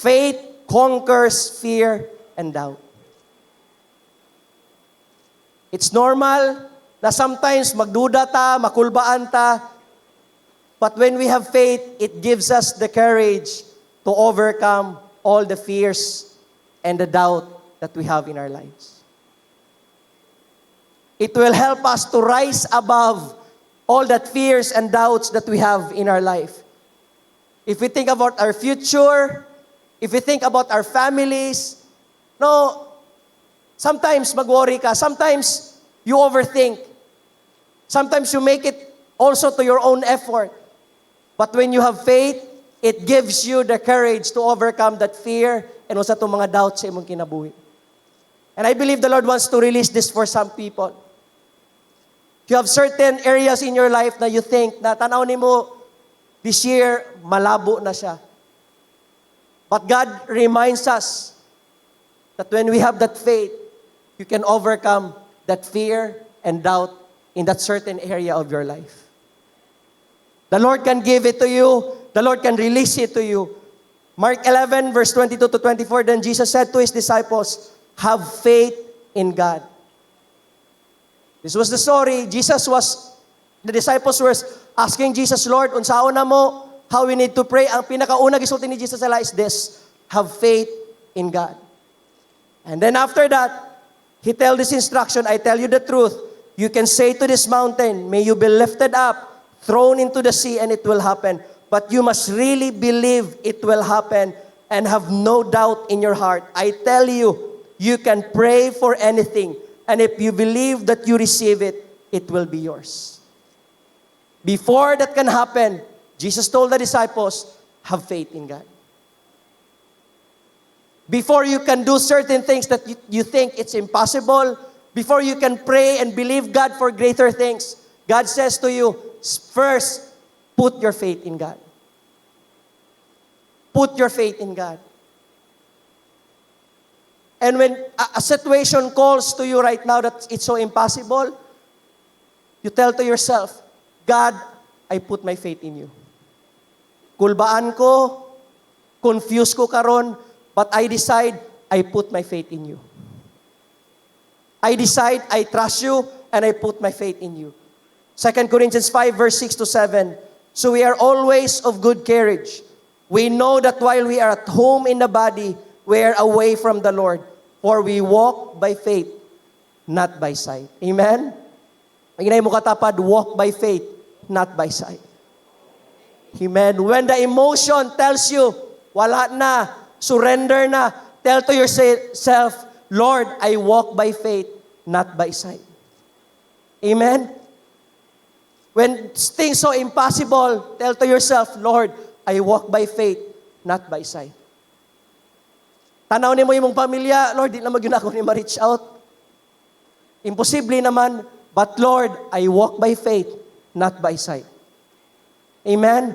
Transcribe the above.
Faith conquers fear and doubt. It's normal na sometimes magduda ta, makulbaan ta, but when we have faith, it gives us the courage to overcome all the fears and the doubt that we have in our lives. It will help us to rise above all that fears and doubts that we have in our life. If we think about our future, if we think about our families, no, sometimes mag-worry ka, sometimes you overthink, sometimes you make it also to your own effort. But when you have faith, it gives you the courage to overcome that fear and also itong mga doubts sa imong kinabuhi. And I believe the Lord wants to release this for some people. You have certain areas in your life na you think na tanaw nimo this year malabo na siya. But God reminds us that when we have that faith, you can overcome that fear and doubt in that certain area of your life. The Lord can give it to you. The Lord can release it to you. Mark 11, verse 22 to 24, then Jesus said to His disciples, have faith in God. This was the story. The disciples were asking Jesus, Lord, unsaon na mo, how we need to pray. Ang pinakauna gisulti ni Jesus sila is this, have faith in God. And then after that, He tell this instruction, I tell you the truth, you can say to this mountain, may you be lifted up, thrown into the sea, and it will happen. But you must really believe it will happen and have no doubt in your heart. I tell you, you can pray for anything. And if you believe that you receive it, it will be yours. Before that can happen, Jesus told the disciples, have faith in God. Before you can do certain things that you think it's impossible, before you can pray and believe God for greater things, God says to you, first, put your faith in God. Put your faith in God. And when a situation calls to you right now that it's so impossible, you tell to yourself, God, I put my faith in you. Kulbaan ko, confused ko karon, but I decide, I put my faith in you. I decide, I trust you, and I put my faith in you. 2 Corinthians 5, verse 6 to 7. So we are always of good courage. We know that while we are at home in the body, we are away from the Lord. For we walk by faith, not by sight. Amen? Ang inay mo katapad, walk by faith, not by sight. Amen? When the emotion tells you, wala na, surrender na, tell to yourself, Lord, I walk by faith, not by sight. Amen? When things so impossible, tell to yourself, Lord, I walk by faith, not by sight. Tanaw ni mo imong pamilya, Lord, di na magyun ako ni ma-reach out. Imposible naman, but Lord, I walk by faith, not by sight. Amen?